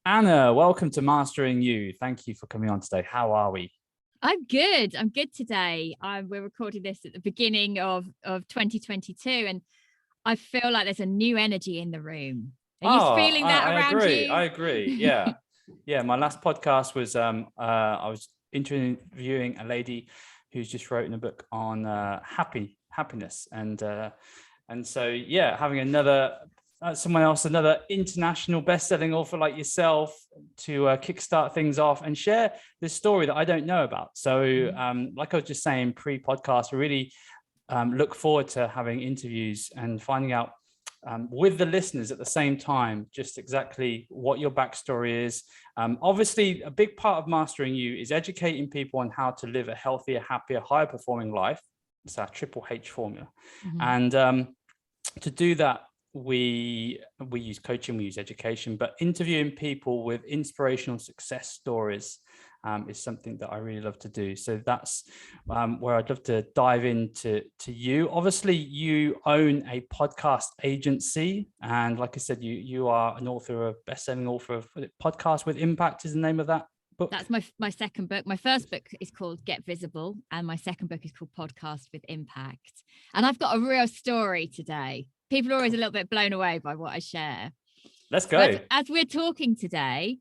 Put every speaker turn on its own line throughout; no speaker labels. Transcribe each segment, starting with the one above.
Anna, welcome to Mastering You. Thank you for coming on today. How are we?
I'm good. I'm good today. We're recording this at the beginning of 2022, and I feel like there's a new energy in the room. Are you feeling that
I
around
agree.
you?
I agree. Yeah. Yeah. My last podcast was I was interviewing a lady who's just written a book on happiness. And so yeah, having another another international best-selling author like yourself to kickstart things off and share this story that I don't know about. So like I was just saying pre-podcast, we really look forward to having interviews and finding out with the listeners at the same time just exactly what your backstory is. Obviously, a big part of Mastering You is educating people on how to live a healthier, happier, higher performing life. It's our triple H formula. And to do that, we use coaching, we use education, but interviewing people with inspirational success stories is something that I really love to do. So that's where I'd love to dive into you. Obviously, you own a podcast agency, and like I said, you are an author, a best-selling author of Podcast with Impact is the name of that book.
That's my second book. My first book is called Get Visible, and my second book is called Podcast with Impact. And I've got a real story today. People are always a little bit blown away by what I share.
Let's go.
But as we're talking today,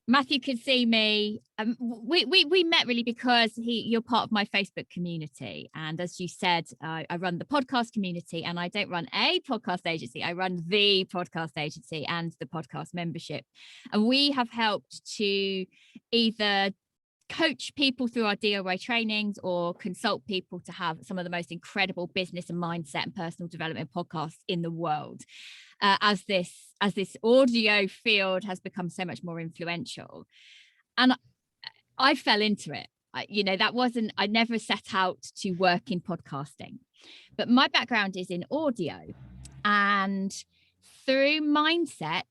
Matthew could see me. We met really because you're part of my Facebook community. And as you said, I run the podcast community, and I don't run a podcast agency. I run the podcast agency and the podcast membership. And we have helped to either coach people through our DIY trainings or consult people to have some of the most incredible business and mindset and personal development podcasts in the world. As this audio field has become so much more influential, and I fell into it. I never set out to work in podcasting, but my background is in audio, and through mindset,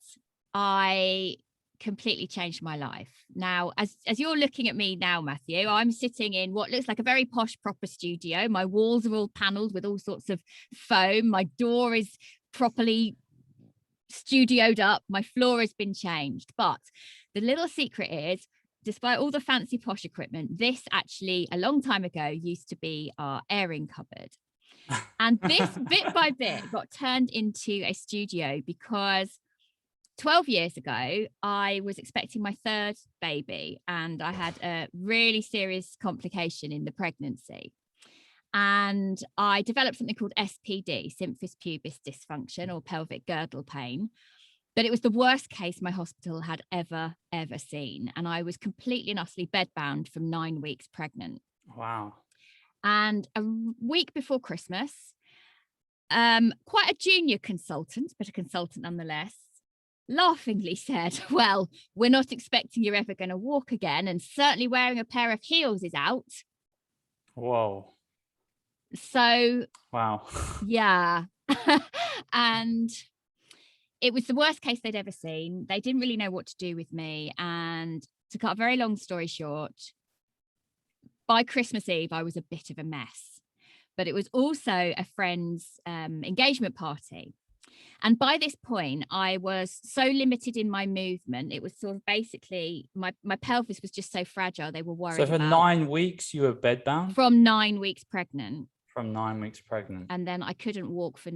I completely changed my life. Now, as you're looking at me now, Matthew, I'm sitting in what looks like a very posh, proper studio. My walls are all paneled with all sorts of foam. My door is properly studioed up. My floor has been changed. But the little secret is, despite all the fancy posh equipment, this actually a long time ago used to be our airing cupboard. And this bit by bit got turned into a studio because 12 years ago, I was expecting my third baby, and I had a really serious complication in the pregnancy. And I developed something called SPD, symphysis pubis dysfunction, or pelvic girdle pain. But it was the worst case my hospital had ever seen. And I was completely and utterly bedbound from 9 weeks pregnant.
Wow.
And a week before Christmas, quite a junior consultant, but a consultant nonetheless, laughingly said, well, we're not expecting you're ever going to walk again, and certainly wearing a pair of heels is out.
Whoa.
So,
wow.
Yeah. And it was the worst case they'd ever seen. They didn't really know what to do with me. And to cut a very long story short, by Christmas Eve, I was a bit of a mess. But it was also a friend's engagement party. And by this point, I was so limited in my movement. It was sort of basically my pelvis was just so fragile. They were worried.
So for 9 weeks, you were bedbound?
From 9 weeks pregnant.
From 9 weeks pregnant.
And then I couldn't walk for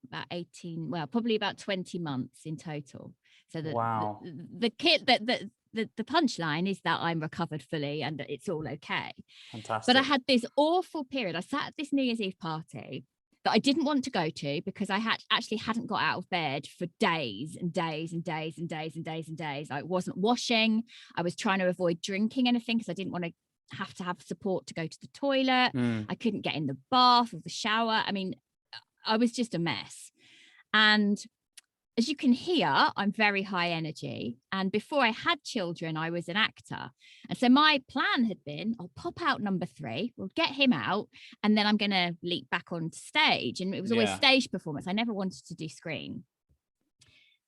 about 18, well, probably about 20 months in total. So
wow.
The punchline is that I'm recovered fully and it's all okay.
Fantastic.
But I had this awful period. I sat at this New Year's Eve party that I didn't want to go to because I hadn't got out of bed for days and days and days and days and days and days. I wasn't washing. I was trying to avoid drinking anything because I didn't want to have support to go to the toilet. I couldn't get in the bath or the shower. I mean, I was just a mess. And as you can hear, I'm very high energy. And before I had children, I was an actor. And so my plan had been, I'll pop out number 3, we'll get him out, and then I'm going to leap back on stage. And it was always stage performance. I never wanted to do screen.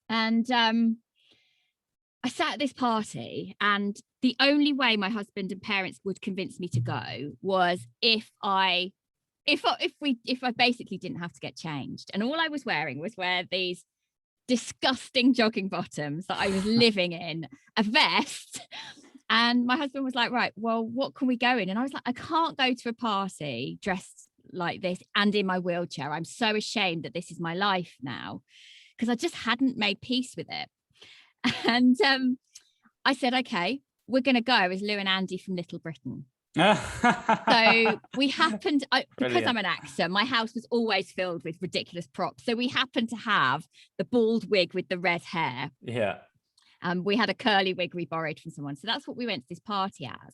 And I sat at this party, and the only way my husband and parents would convince me to go was if I basically didn't have to get changed. And all I was wearing was these disgusting jogging bottoms that I was living in, a vest. And my husband was like, right, well, what can we go in? And I was like, I can't go to a party dressed like this and in my wheelchair. I'm so ashamed that this is my life now, because I just hadn't made peace with it. And I said, okay, we're going to go as Lou and Andy from Little Britain. So we happened, because I'm an actor, my house was always filled with ridiculous props. So we happened to have the bald wig with the red hair.
Yeah.
We had a curly wig we borrowed from someone. So that's what we went to this party as.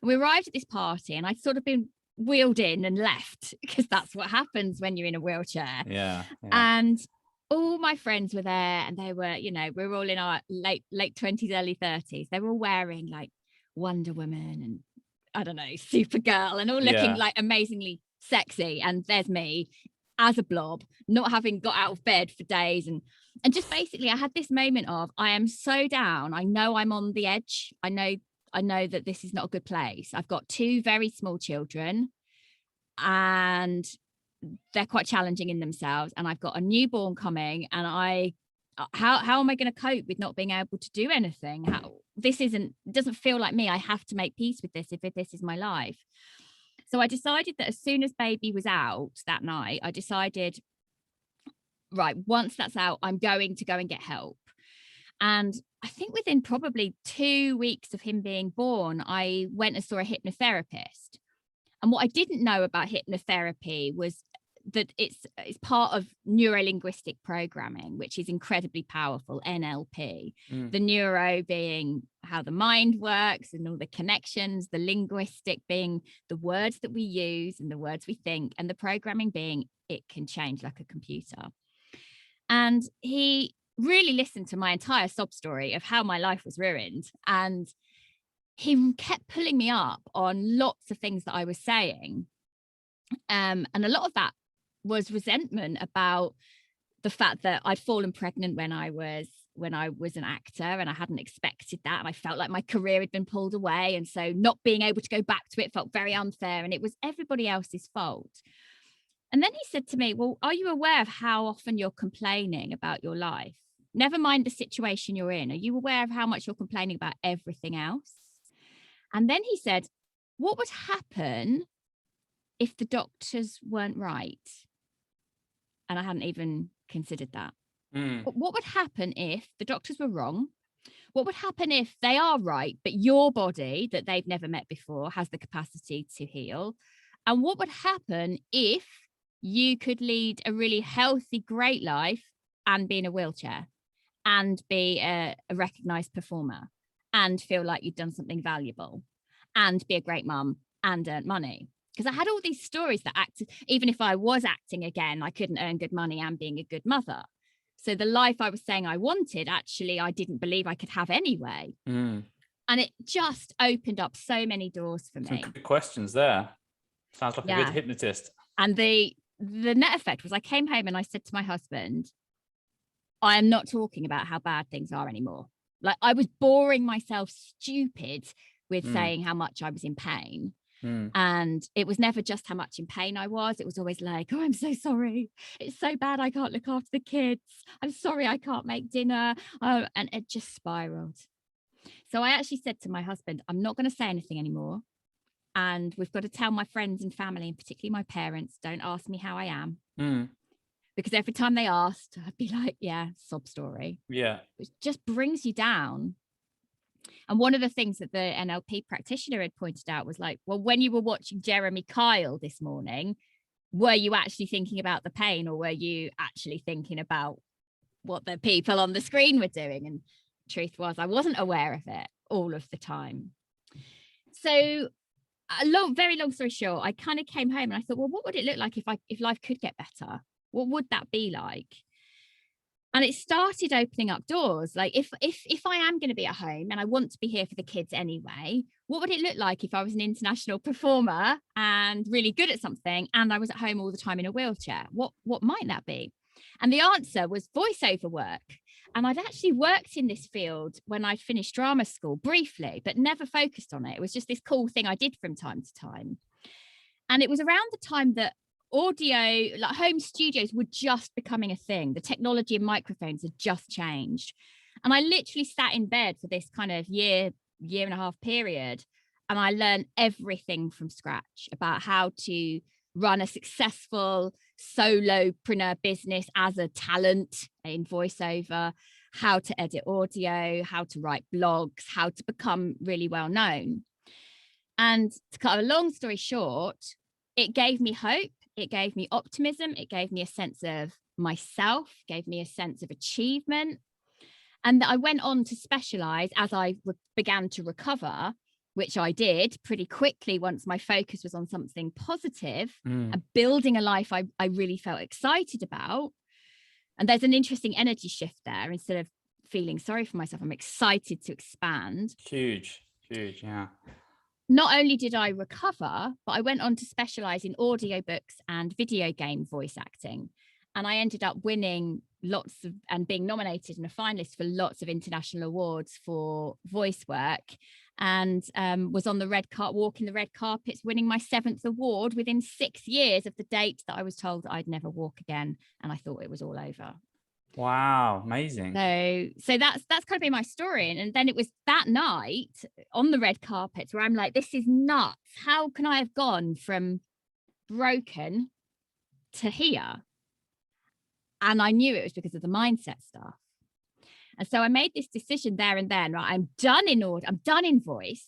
And we arrived at this party and I'd sort of been wheeled in and left, because that's what happens when you're in a wheelchair.
Yeah.
And all my friends were there, and they were, you know, we were all in our late 20s, early 30s. They were all wearing like Wonder Woman and I don't know, Supergirl, and all looking like amazingly sexy. And there's me as a blob, not having got out of bed for days. And just basically I had this moment of, I am so down. I know I'm on the edge. I know that this is not a good place. I've got 2 very small children and they're quite challenging in themselves. And I've got a newborn coming, and how am I going to cope with not being able to do anything? Doesn't feel like me. I have to make peace with this if this is my life. So I decided that as soon as baby was out that night, I decided, right, once that's out, I'm going to go and get help. And I think within probably 2 weeks of him being born, I went and saw a hypnotherapist. And what I didn't know about hypnotherapy was that it's part of neuro-linguistic programming, which is incredibly powerful, NLP. The neuro being how the mind works and all the connections, the linguistic being the words that we use and the words we think, and the programming being it can change like a computer. And he really listened to my entire sob story of how my life was ruined. And he kept pulling me up on lots of things that I was saying. And a lot of that was resentment about the fact that I'd fallen pregnant when I was an actor, and I hadn't expected that. And I felt like my career had been pulled away. And so not being able to go back to it felt very unfair, and it was everybody else's fault. And then he said to me, well, are you aware of how often you're complaining about your life? Never mind the situation you're in. Are you aware of how much you're complaining about everything else? And then he said, what would happen if the doctors weren't right? And I hadn't even considered that. But what would happen if the doctors were wrong? What would happen if they are right, but your body that they've never met before has the capacity to heal? And what would happen if you could lead a really healthy, great life and be in a wheelchair and be a recognized performer and feel like you've done something valuable and be a great mum and earn money? Because I had all these stories that even if I was acting again, I couldn't earn good money and being a good mother. So the life I was saying I wanted, actually, I didn't believe I could have anyway. And it just opened up so many doors for me.
Some good questions there. Sounds like a good hypnotist. And
the net effect was I came home and I said to my husband, I am not talking about how bad things are anymore. Like, I was boring myself stupid with saying how much I was in pain. And it was never just how much in pain I was. It was always like, oh, I'm so sorry. It's so bad. I can't look after the kids. I'm sorry. I can't make dinner. Oh, and it just spiraled. So I actually said to my husband, I'm not going to say anything anymore. And we've got to tell my friends and family, and particularly my parents, don't ask me how I am. Because every time they asked, I'd be like, yeah, sob story.
Yeah.
It just brings you down. And one of the things that the NLP practitioner had pointed out was like, well, when you were watching Jeremy Kyle this morning, were you actually thinking about the pain, or were you actually thinking about what the people on the screen were doing? And truth was, I wasn't aware of it all of the time. So very long story short, I kind of came home and I thought, well, what would it look like if life could get better? What would that be like? And it started opening up doors. Like, if I am going to be at home and I want to be here for the kids anyway, what would it look like if I was an international performer and really good at something and I was at home all the time in a wheelchair? What might that be? And the answer was voiceover work. And I'd actually worked in this field when I'd finished drama school briefly, but never focused on it. It was just this cool thing I did from time to time. And it was around the time that audio, like home studios were just becoming a thing. The technology of microphones had just changed. And I literally sat in bed for this kind of year and a half period. And I learned everything from scratch about how to run a successful solopreneur business as a talent in voiceover, how to edit audio, how to write blogs, how to become really well known. And to cut a long story short, it gave me hope. It gave me optimism. It gave me a sense of myself, gave me a sense of achievement. And I went on to specialize as I began to recover, which I did pretty quickly once my focus was on something positive and building a life I really felt excited about. And there's an interesting energy shift there. Instead of feeling sorry for myself, I'm excited to expand.
Huge, yeah.
Not only did I recover, but I went on to specialize in audiobooks and video game voice acting. And I ended up winning lots of and being nominated and a finalist for lots of international awards for voice work, and was on the walking the red carpets, winning my 7th award within 6 years of the date that I was told that I'd never walk again. And I thought it was all over.
Wow, amazing.
So that's kind of been my story. And then it was that night on the red carpets where I'm like, this is nuts. How can I have gone from broken to here? And I knew it was because of the mindset stuff. And so I made this decision there and then, right? I'm done in voice.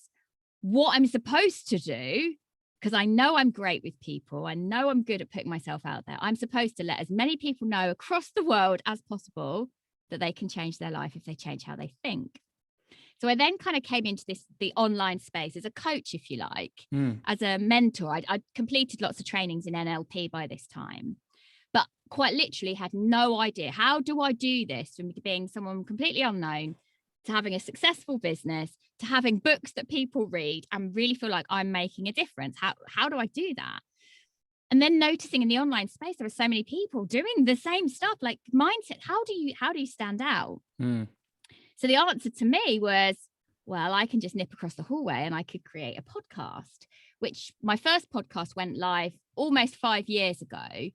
What I'm supposed to do, because I know I'm great with people, I know I'm good at putting myself out there, I'm supposed to let as many people know across the world as possible that they can change their life if they change how they think. So I then kind of came into the online space as a coach, if you like, as a mentor. I'd completed lots of trainings in NLP by this time, but quite literally had no idea, how do I do this from being someone completely unknown to having a successful business, to having books that people read and really feel like I'm making a difference? How do I do that? And then noticing in the online space, there were so many people doing the same stuff, like mindset. How do you stand out? So the answer to me was, well, I can just nip across the hallway and I could create a podcast, which my first podcast went live almost 5 years ago.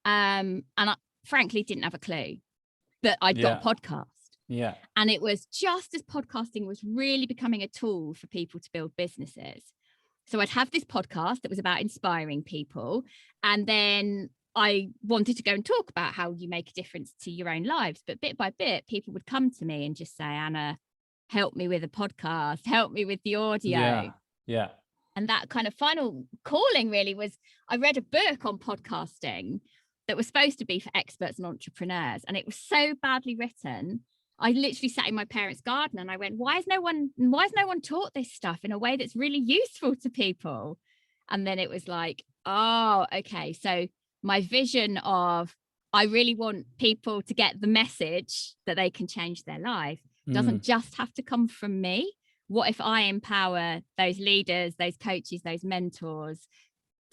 And I frankly didn't have a clue that I'd got a podcast.
Yeah.
And it was just as podcasting was really becoming a tool for people to build businesses. So I'd have this podcast that was about inspiring people. And then I wanted to go and talk about how you make a difference to your own lives. But bit by bit, people would come to me and just say, Anna, help me with a podcast, help me with the audio.
Yeah.
And that kind of final calling really was, I read a book on podcasting that was supposed to be for experts and entrepreneurs. And it was so badly written. I literally sat in my parents' garden and I went, why has no one taught this stuff in a way that's really useful to people? And then it was like, oh, okay. So my vision of, I really want people to get the message that they can change their life doesn't just have to come from me. What if I empower those leaders, those coaches, those mentors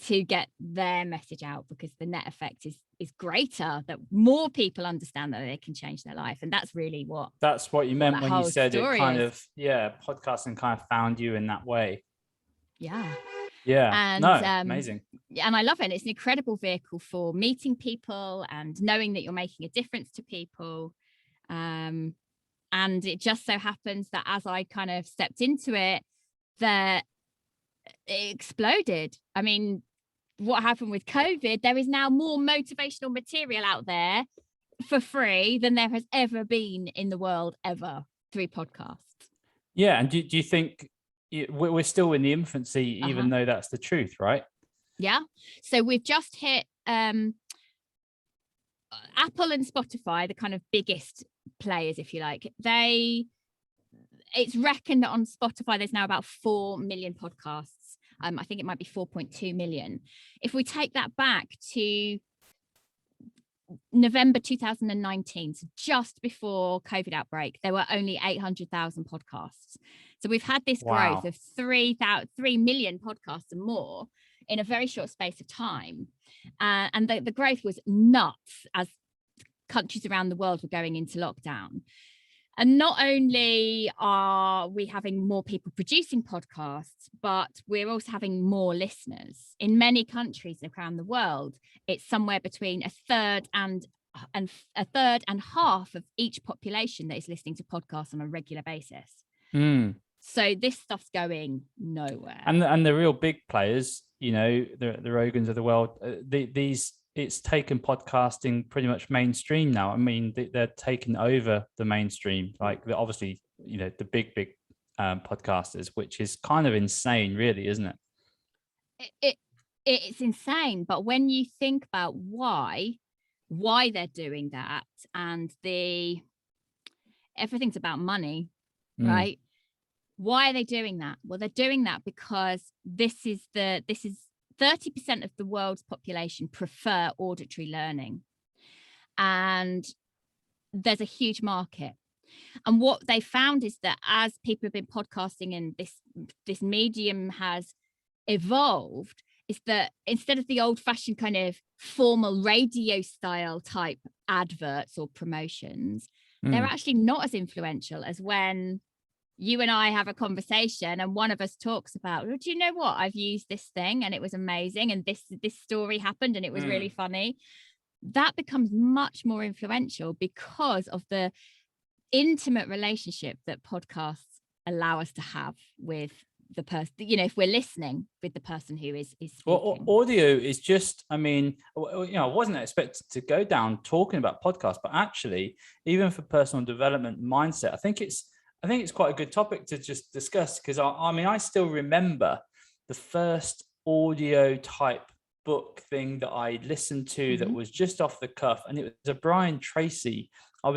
to get their message out? Because the net effect is greater, that more people understand that they can change their life. And that's really what
you meant when you said it kind
is.
of, podcasting kind of found you in that way.
Yeah.
And amazing.
And I love it. It's an incredible vehicle for meeting people and knowing that you're making a difference to people. And it just so happens that as I kind of stepped into it, that it exploded. I mean, what happened with COVID, there is now more motivational material out there for free than there has ever been in the world ever through podcasts.
Yeah. And do you think we're still in the infancy, even though that's the truth, right? Yeah.
So we've just hit Apple and Spotify, the kind of biggest players, if you like. It's reckoned that on Spotify, there's now about 4 million podcasts. I think it might be 4.2 million. If we take that back to November 2019, so just before COVID outbreak, there were only 800,000 podcasts. So we've had this growth of 3 million podcasts and more in a very short space of time. And the growth was nuts as countries around the world were going into lockdown. And not only are we having more people producing podcasts, but we're also having more listeners. In many countries around the world, it's somewhere between a third and half of each population that is listening to podcasts on a regular basis. So this stuff's going nowhere.
And the real big players, the Rogans of the world, it's taken podcasting pretty much mainstream now. I mean, they're taking over the mainstream, like obviously, the big podcasters, which is kind of insane, really, isn't it?
It's insane. But when you think about why they're doing that, and everything's about money, right? Why are they doing that? Well, they're doing that because this is 30% of the world's population prefer auditory learning, and there's a huge market. And what they found is that as people have been podcasting and this medium has evolved, is that instead of the old-fashioned kind of formal radio style type adverts or promotions, they're actually not as influential as when you and I have a conversation and one of us talks about, well, do you know what? I've used this thing and it was amazing. And this story happened and it was really funny. That becomes much more influential because of the intimate relationship that podcasts allow us to have with the person, if we're listening with the person who is speaking.
Well, audio is just, I mean, I wasn't expected to go down talking about podcasts, but actually, even for personal development mindset, I think it's quite a good topic to just discuss, because I still remember the first audio type book thing that I listened to that was just off the cuff, and it was a Brian Tracy. I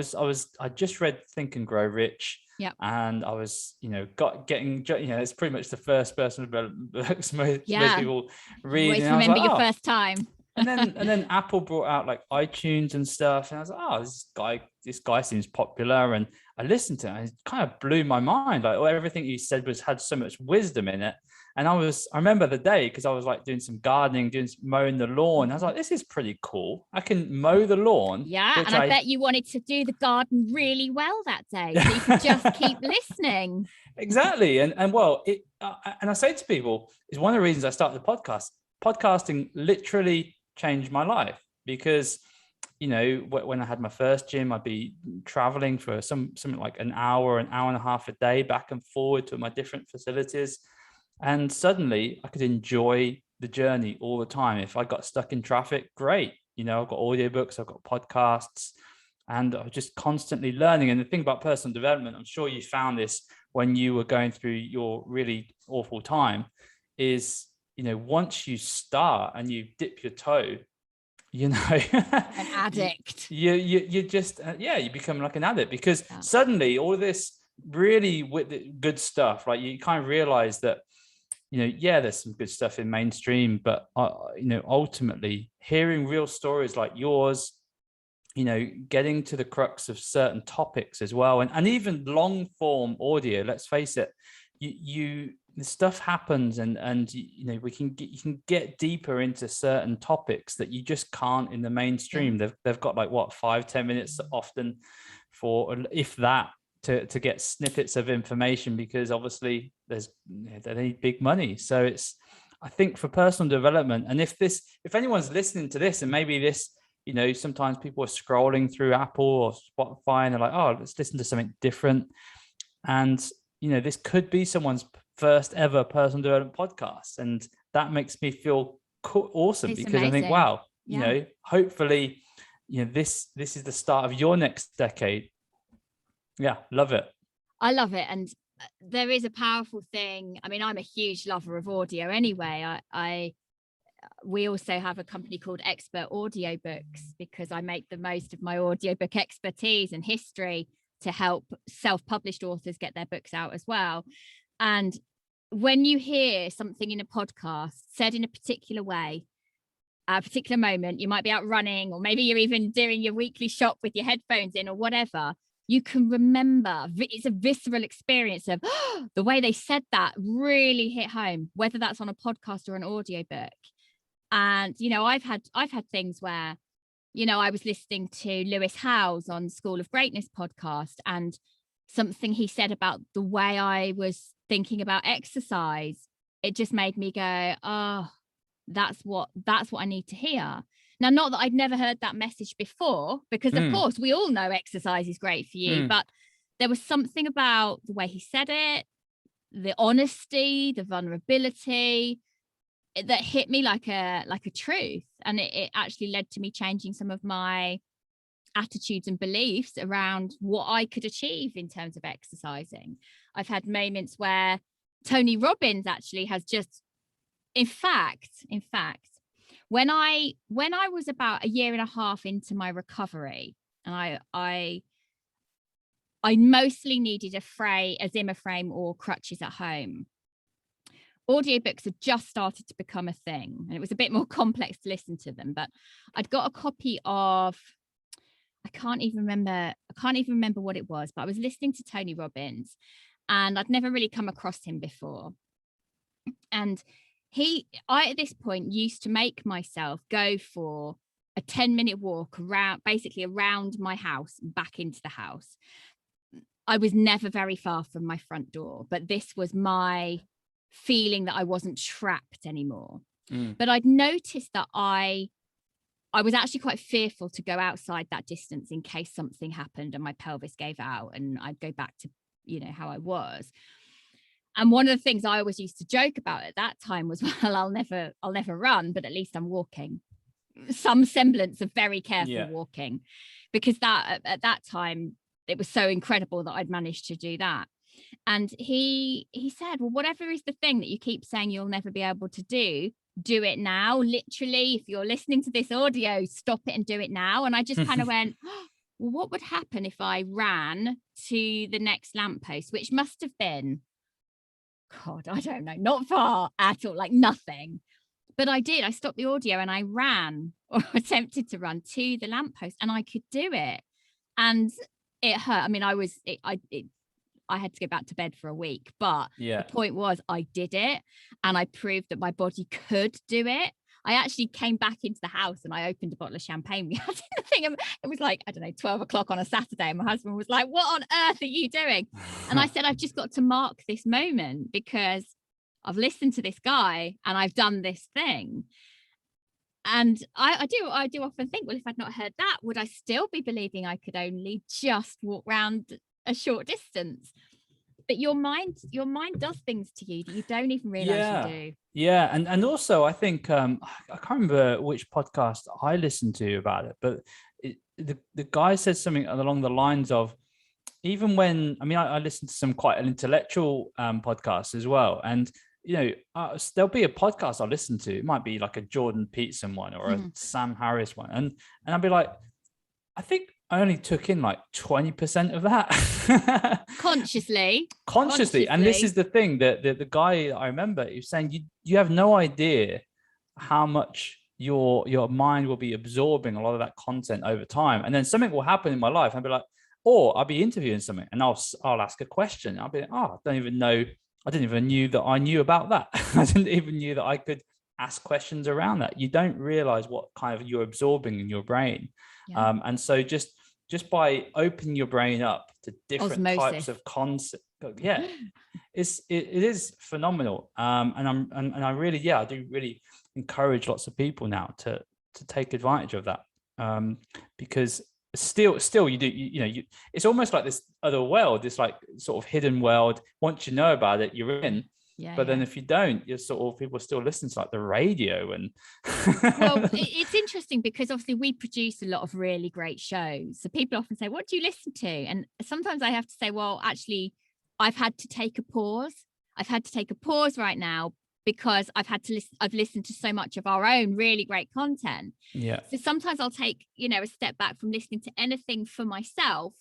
just read Think and Grow Rich.
Yep.
And I was, it's pretty much the first personal development books most people read.
Always remember your first time.
and then Apple brought out like iTunes and stuff, and I was like, oh, this guy seems popular, and I listened to it, and it kind of blew my mind. Like, everything he said had so much wisdom in it. And I remember the day, because I was like doing some gardening, mowing the lawn. I was like, this is pretty cool. I can mow the lawn.
Yeah, and I bet you wanted to do the garden really well that day, so you could just keep listening.
Exactly. And well, and I say to people, it's one of the reasons I started the podcast. Podcasting literally changed my life, because when I had my first gym, I'd be traveling for something like an hour and a half a day back and forward to my different facilities. And suddenly I could enjoy the journey all the time. If I got stuck in traffic, great. I've got audiobooks, I've got podcasts, and I'm just constantly learning. And the thing about personal development, I'm sure you found this when you were going through your really awful time, is, once you start and you dip your toe, an
addict.
You just, you become like an addict, because suddenly all of this really good stuff, like you kind of realize that, there's some good stuff in mainstream, but ultimately hearing real stories like yours, getting to the crux of certain topics as well, and even long form audio, let's face it, the stuff happens, and you can get deeper into certain topics that you just can't in the mainstream. They've got like 5-10 minutes often for, if that, to get snippets of information, because obviously they need big money. So I think for personal development, and if anyone's listening to this, and maybe this, sometimes people are scrolling through Apple or Spotify and they're like, oh, let's listen to something different. And, this could be someone's first ever personal development podcast. And that makes me feel awesome, because amazing. I think, wow, hopefully, this is the start of your next decade. Yeah, love it.
I love it. And there is a powerful thing. I mean, I'm a huge lover of audio anyway. We also have a company called Expert Audiobooks, because I make the most of my audiobook expertise and history to help self-published authors get their books out as well. And when you hear something in a podcast said in a particular way, at a particular moment, you might be out running, or maybe you're even doing your weekly shop with your headphones in or whatever, you can remember. It's a visceral experience of the way they said that really hit home, whether that's on a podcast or an audiobook. And, I've had things where, I was listening to Lewis Howes on School of Greatness podcast, and something he said about the way I was thinking about exercise. It just made me go, oh, that's what I need to hear. Now, not that I'd never heard that message before, because of course we all know exercise is great for you, but there was something about the way he said it, the honesty, the vulnerability, that hit me like a truth. And it actually led to me changing some of my attitudes and beliefs around what I could achieve in terms of exercising. I've had moments where Tony Robbins actually has just, in fact, when I was about a year and a half into my recovery, and I mostly needed a Zimmer frame or crutches at home. Audiobooks had just started to become a thing, and it was a bit more complex to listen to them, but I'd got a copy of, I can't even remember what it was, but I was listening to Tony Robbins, and I'd never really come across him before. And I at this point used to make myself go for a 10-minute walk around my house, back into the house. I was never very far from my front door, but this was my feeling that I wasn't trapped anymore. But I'd noticed that I was actually quite fearful to go outside that distance in case something happened and my pelvis gave out and I'd go back to, how I was. And one of the things I always used to joke about at that time was, well, I'll never run, but at least I'm walking. Some semblance of very careful walking, because that at that time, it was so incredible that I'd managed to do that. And he said, well, whatever is the thing that you keep saying you'll never be able to do it now. Literally, if you're listening to this audio, stop it and do it now. And I just kind of went, well, what would happen if I ran to the next lamppost, which must have been, God, I don't know, not far at all, like nothing. But I did. I stopped the audio and I ran, or attempted to run to the lamppost, and I could do it. And it hurt. I mean, I had to go back to bed for a week, but the point was I did it, and I proved that my body could do it. I actually came back into the house and I opened a bottle of champagne we had in the thing. It was like, I don't know, 12 o'clock on a Saturday. And my husband was like, what on earth are you doing? And I said, I've just got to mark this moment because I've listened to this guy and I've done this thing. And I do often think, well, if I'd not heard that, would I still be believing I could only just walk around a short distance? But your mind does things to you that you don't even realize you do.
Yeah. And also I think I can't remember which podcast I listened to about it, but the guy said something along the lines of, even when, I mean, I listened to some quite an intellectual podcasts as well. And, there'll be a podcast I'll listen to. It might be like a Jordan Peterson one or a Sam Harris one. And I'll be like, I think I only took in like 20% of that. Consciously. And this is the thing, that the guy I remember, he was saying, you have no idea how much your mind will be absorbing a lot of that content over time. And then something will happen in my life. I'll be like, or I'll be interviewing something and I'll ask a question. I'll be like, I didn't even knew that I knew about that. I didn't even knew that I could ask questions around that. You don't realize what kind of you're absorbing in your brain. And so just by opening your brain up to different types of concepts, it is phenomenal. And I really, I do really encourage lots of people now to take advantage of that, because still you do, it's almost like this other world, this like sort of hidden world. Once you know about it, you're in. But then if you don't, you're sort of, people still listen to like the radio. And
well, it's interesting because obviously we produce a lot of really great shows, so people often say, what do you listen to? And sometimes I have to say, well, actually I've had to take a pause right now, because I've listened to so much of our own really great content. So sometimes I'll take a step back from listening to anything for myself,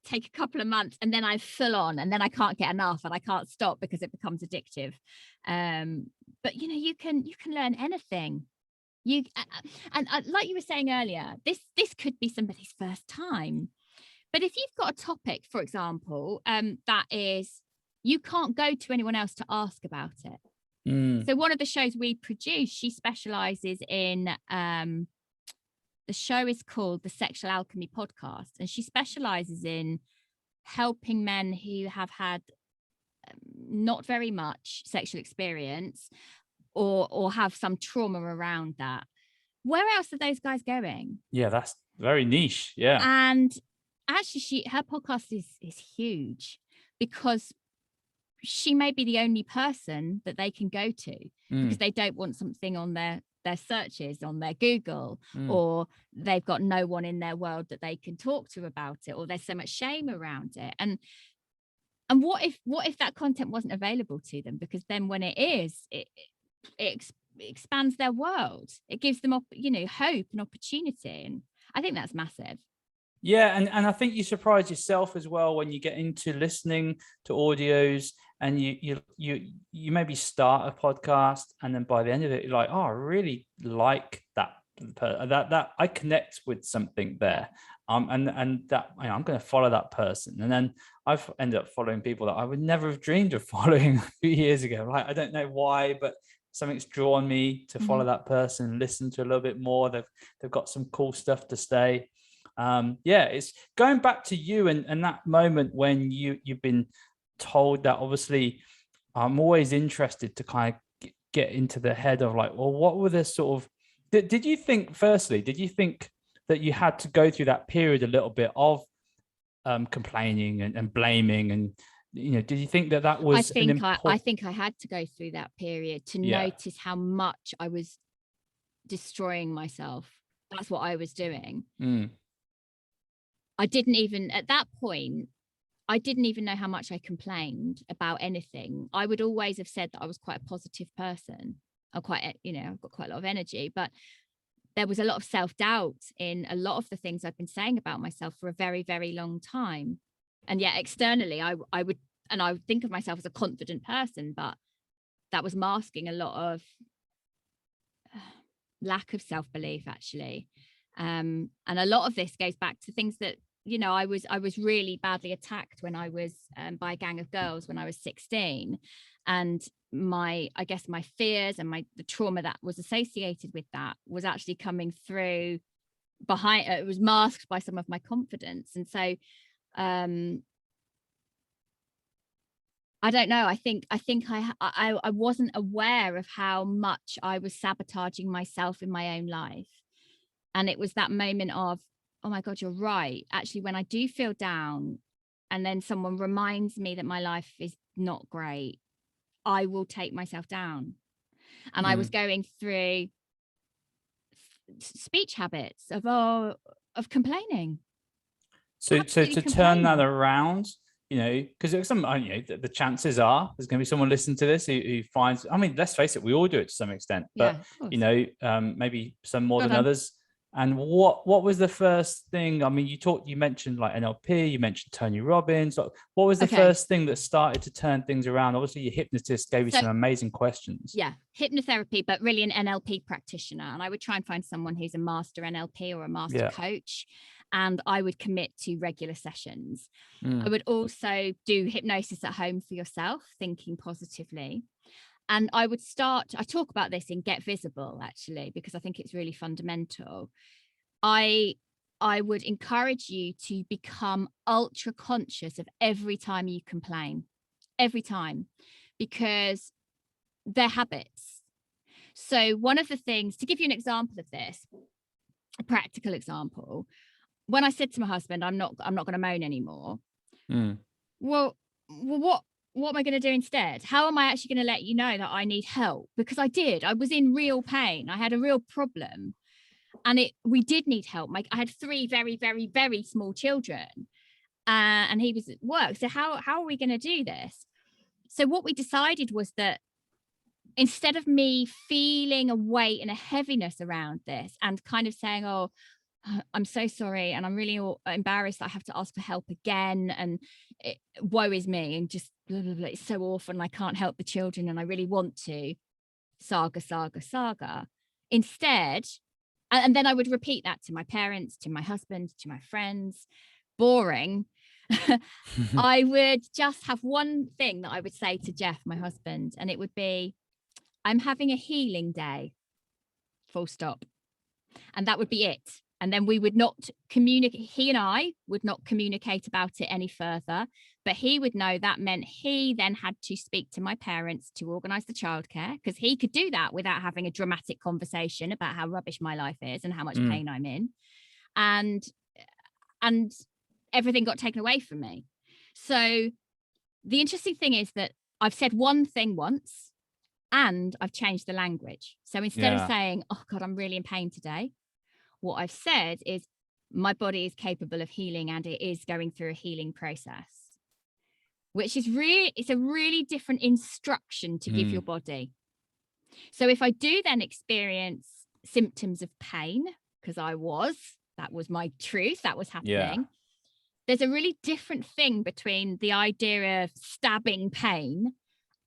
take a couple of months, and then I'm full on, and then I can't get enough and I can't stop because it becomes addictive. But you can learn anything. And like you were saying earlier, this could be somebody's first time. But if you've got a topic, for example, that is, you can't go to anyone else to ask about it. So one of the shows we produce, she specializes in, the show is called the Sexual Alchemy Podcast, and she specializes in helping men who have had not very much sexual experience or have some trauma around that. Where else are those guys going?
Yeah, that's very niche. Yeah.
And actually her podcast is huge, because she may be the only person that they can go to, because they don't want something on their searches on their Google, or they've got no one in their world that they can talk to about it, or there's so much shame around it. And what if that content wasn't available to them? Because then when it is, it expands their world. It gives them hope and opportunity. And I think that's massive.
Yeah, and I think you surprise yourself as well when you get into listening to audios, and you maybe start a podcast, and then by the end of it, you're like, oh, I really like that I connect with something there. And that I'm going to follow that person. And then I've ended up following people that I would never have dreamed of following a few years ago. Like, I don't know why, but something's drawn me to follow that person, listen to a little bit more. They've got some cool stuff to say. It's going back to you and that moment when you've been told that. Obviously, I'm always interested to kind of get into the head of like, well, what were the sort of, did you think that you had to go through that period a little bit of complaining and blaming, and did you think that was
I think I had to go through that period to notice how much I was destroying myself. That's what I was doing. I didn't even, at that point, I didn't even know how much I complained about anything. I would always have said that I was quite a positive person. I've got quite a lot of energy, but there was a lot of self-doubt in a lot of the things I've been saying about myself for a very, very long time. And yet externally, I would think of myself as a confident person, but that was masking a lot of lack of self-belief, actually. And a lot of this goes back to things that, I was really badly attacked when I was by a gang of girls when I was 16. And my fears and the trauma that was associated with that was actually coming through behind. It was masked by some of my confidence. And so I don't know. I think I wasn't aware of how much I was sabotaging myself in my own life. And it was that moment of, oh my God, you're right. Actually, when I do feel down and then someone reminds me that my life is not great, I will take myself down. And I was going through speech habits of complaining.
So to turn that around, because the chances are there's going to be someone listening to this who finds, let's face it, we all do it to some extent, but maybe some more than others. And what was the first thing? You mentioned like NLP, you mentioned Tony Robbins. What was the first thing that started to turn things around? Obviously, your hypnotist gave you some amazing questions.
Yeah, hypnotherapy, but really an NLP practitioner. And I would try and find someone who's a master NLP or a master coach. And I would commit to regular sessions. I would also do hypnosis at home for yourself, thinking positively. And I talk about this in Get Visible, actually, because I think it's really fundamental. I would encourage you to become ultra conscious of every time you complain, every time, because they're habits. So one of the things, to give you an example of this, a practical example, when I said to my husband, I'm not going to moan anymore. Well, what am I going to do instead? How am I actually going to let you know that I need help? Because I was in real pain. I had a real problem, and we did need help. I had 3 very, very, very small children, and he was at work. So how are we going to do this? So what we decided was that instead of me feeling a weight and a heaviness around this and kind of saying, oh, I'm so sorry, and I'm really embarrassed that I have to ask for help again, and it worries me, and just blah, blah, blah, it's so awful, and I can't help the children, and I really want to, saga. Instead, and then I would repeat that to my parents, to my husband, to my friends. Boring. I would just have one thing that I would say to Jeff, my husband, and it would be, I'm having a healing day, full stop. And that would be it. And then we would not communicate. He and I would not communicate about it any further, but he would know that meant he then had to speak to my parents to organise the childcare, because he could do that without having a dramatic conversation about how rubbish my life is and how much pain I'm in. And everything got taken away from me. So the interesting thing is that I've said one thing once and I've changed the language. So instead of saying, oh God, I'm really in pain today, what I've said is my body is capable of healing and it is going through a healing process, which is it's a really different instruction to give your body. So if I do then experience symptoms of pain, because that was my truth, that was happening. There's a really different thing between the idea of stabbing pain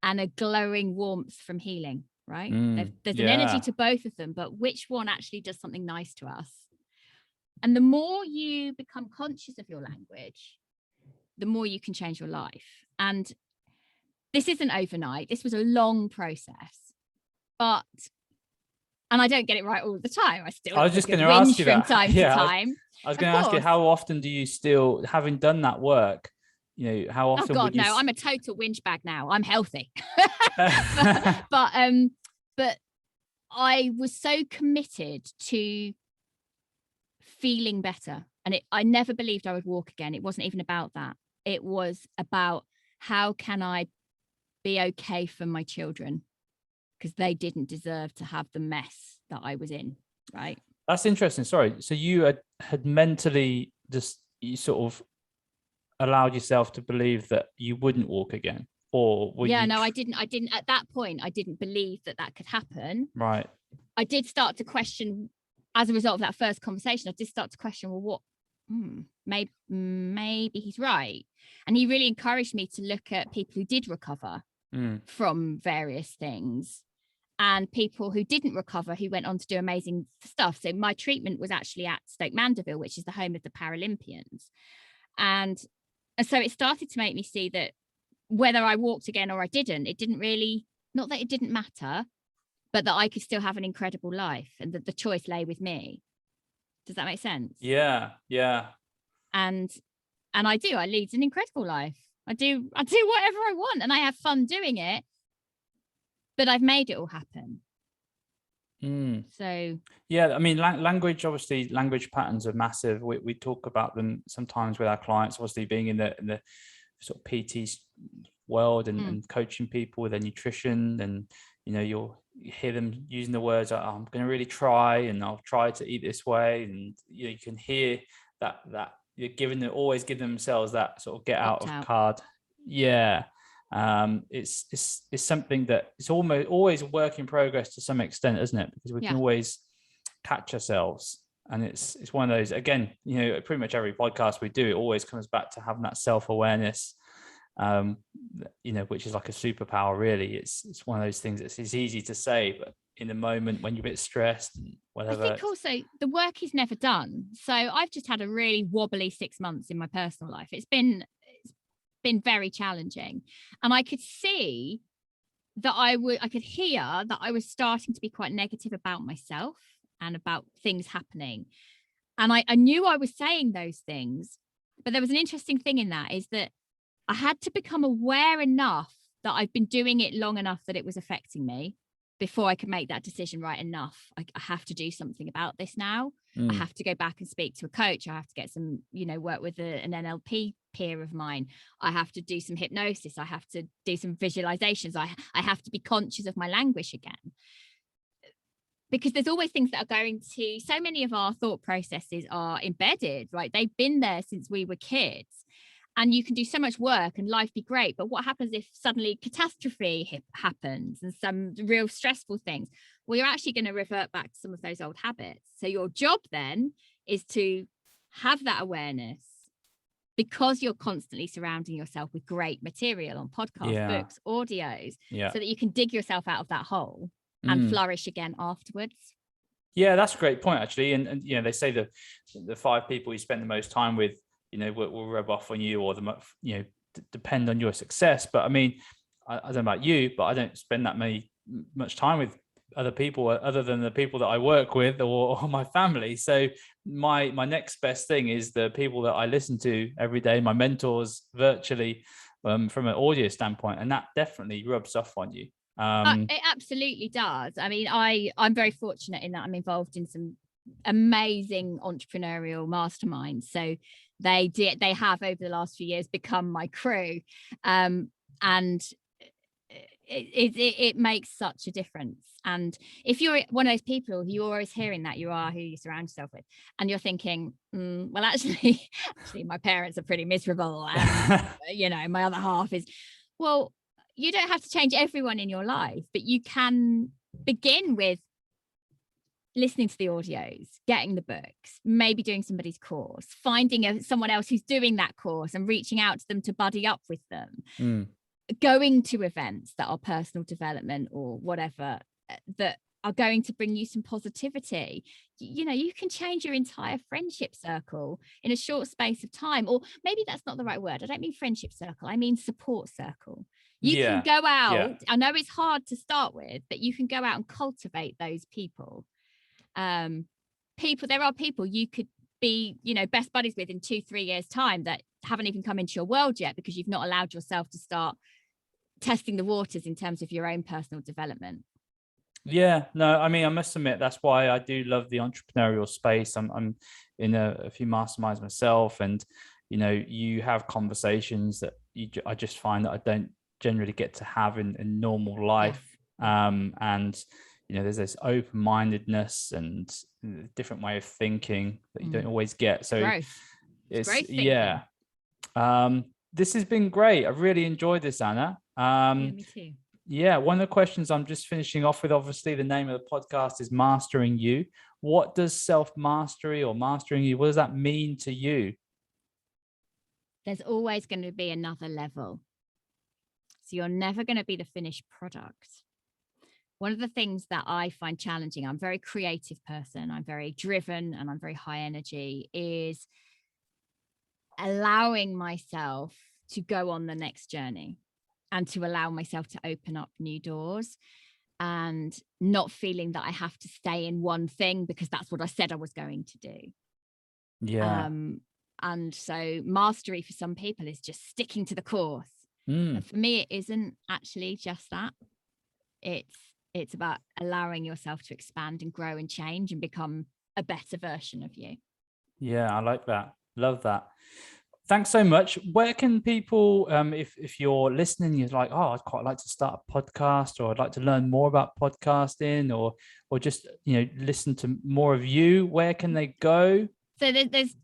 and a glowing warmth from healing, right? There's an energy to both of them, but which one actually does something nice to us? And the more you become conscious of your language, the more you can change your life. And this isn't overnight. This was a long process, and I don't get it right all the time. I was just going to ask you that from time to time.
I was going to ask you, how often do you still, having done that work, how often?
Oh God, no, I'm a total whinge bag now. I'm healthy. but I was so committed to feeling better. And I never believed I would walk again. It wasn't even about that. It was about, how can I be okay for my children? Because they didn't deserve to have the mess that I was in, right?
That's interesting. Sorry. So you had mentally you sort of allowed yourself to believe that you wouldn't walk again, or
I didn't at that point. I didn't believe that could happen.
Right.
I did start to question, as a result of that first conversation, I did start to question, well, what? Maybe he's right. And he really encouraged me to look at people who did recover from various things, and people who didn't recover, who went on to do amazing stuff. So my treatment was actually at Stoke Mandeville, which is the home of the Paralympians. And so it started to make me see that whether I walked again or I didn't, it didn't really, not that it didn't matter, but that I could still have an incredible life, and that the choice lay with me. Does that make sense?
Yeah.
And I lead an incredible life. I do whatever I want, and I have fun doing it. But I've made it all happen. So
yeah, I mean, language patterns are massive. We talk about them sometimes with our clients, obviously being in the sort of PT world and coaching people with their nutrition, and you'll hear them using the words, I'm going to really try, and I'll try to eat this way, and you can hear that you're always give themselves that sort of get out of card. It's something that it's always a work in progress to some extent, isn't it? Because we can always catch ourselves, and it's one of those, again, pretty much every podcast we do, it always comes back to having that self-awareness, which is like a superpower, really. It's one of those things that's easy to say, but in the moment when you're a bit stressed and whatever.
I think also the work is never done. So I've just had a really wobbly 6 months in my personal life. It's been very challenging, and I could see that I could hear that I was starting to be quite negative about myself and about things happening, and I knew I was saying those things, but there was an interesting thing in that, is that I had to become aware enough that I've been doing it long enough that it was affecting me before I could make that decision. Right, enough, I have to do something about this now. I have to go back and speak to a coach. I have to get some, work with an NLP peer of mine. I have to do some hypnosis. I have to do some visualizations. I have to be conscious of my language again, because there's always things that are going to, so many of our thought processes are embedded, right? They've been there since we were kids. And you can do so much work and life be great, but what happens if suddenly catastrophe happens and some real stressful things? Well, you're actually going to revert back to some of those old habits. So your job then is to have that awareness, because you're constantly surrounding yourself with great material on podcasts, books, audios, so that you can dig yourself out of that hole and flourish again afterwards.
Yeah, that's a great point, actually. And they say the 5 people you spend the most time with, will rub off on you, or depend on your success. But I mean, I don't know about you, but I don't spend that much time with other people other than the people that I work with or my family. So my next best thing is the people that I listen to every day, my mentors virtually, from an audio standpoint, and that definitely rubs off on you.
It absolutely does. I mean, I'm very fortunate in that I'm involved in some amazing entrepreneurial masterminds. So they have over the last few years become my crew, and it makes such a difference. And if you're one of those people who you're always hearing that you are who you surround yourself with, and you're thinking, well, actually my parents are pretty miserable, and my other half is, well, you don't have to change everyone in your life, but you can begin with listening to the audios, getting the books, maybe doing somebody's course, finding someone else who's doing that course and reaching out to them to buddy up with them, going to events that are personal development or whatever that are going to bring you some positivity. You can change your entire friendship circle in a short space of time. Or maybe that's not the right word. I don't mean friendship circle, I mean support circle. You can go out. I know it's hard to start with, but you can go out and cultivate those people. There are people you could be, best buddies with in 2-3 years time that haven't even come into your world yet, because you've not allowed yourself to start testing the waters in terms of your own personal development.
Yeah, no, I mean, I must admit, that's why I do love the entrepreneurial space. I'm in a few masterminds myself, and you have conversations that I just find that I don't generally get to have in normal life. And there's this open-mindedness and different way of thinking that you don't always get. So it's this has been great. I've really enjoyed this, Anna.
Me too.
Yeah, one of the questions I'm just finishing off with, obviously the name of the podcast is Mastering You. What does self-mastery or mastering you, what does that mean to you?
There's always going to be another level. So you're never going to be the finished product. One of the things that I find challenging, I'm a very creative person, I'm very driven, and I'm very high energy, is allowing myself to go on the next journey and to allow myself to open up new doors, and not feeling that I have to stay in one thing because that's what I said I was going to do.
Yeah.
And so mastery for some people is just sticking to the course. And for me, it isn't actually just that. It's about allowing yourself to expand and grow and change and become a better version of you.
Yeah, I like that. Love that. Thanks so much. Where can people, if you're listening, you're like, oh, I'd quite like to start a podcast, or I'd like to learn more about podcasting, or just, listen to more of you, where can they go? So
there's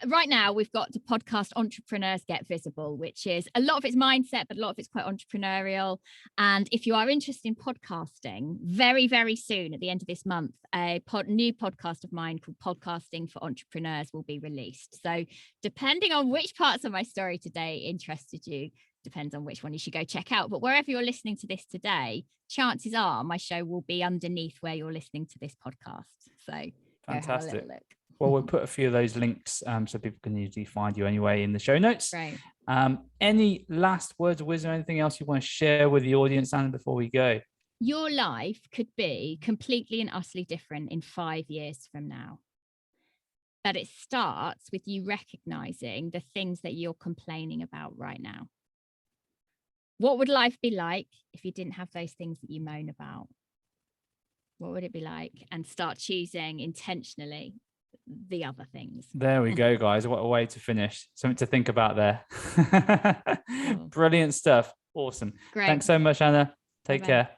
right now we've got the podcast Entrepreneurs Get Visible, which is a lot of it's mindset, but a lot of it's quite entrepreneurial. And if you are interested in podcasting, very, very soon at the end of this month, a new podcast of mine called Podcasting for Entrepreneurs will be released. So depending on which parts of my story today interested you, depends on which one you should go check out. But wherever you're listening to this today, chances are my show will be underneath where you're listening to this podcast. So
fantastic.
Go have a little look.
Well, we'll put a few of those links so people can usually find you anyway in the show notes.
Right.
Any last words of wisdom, anything else you want to share with the audience, Anna, before we go?
Your life could be completely and utterly different in 5 years from now. But it starts with you recognizing the things that you're complaining about right now. What would life be like if you didn't have those things that you moan about? What would it be like? And start choosing intentionally the other things.
There we go, guys. What a way to finish. Something to think about there. Cool. Brilliant stuff. Awesome.
Great.
Thanks so much, Anna. Take care.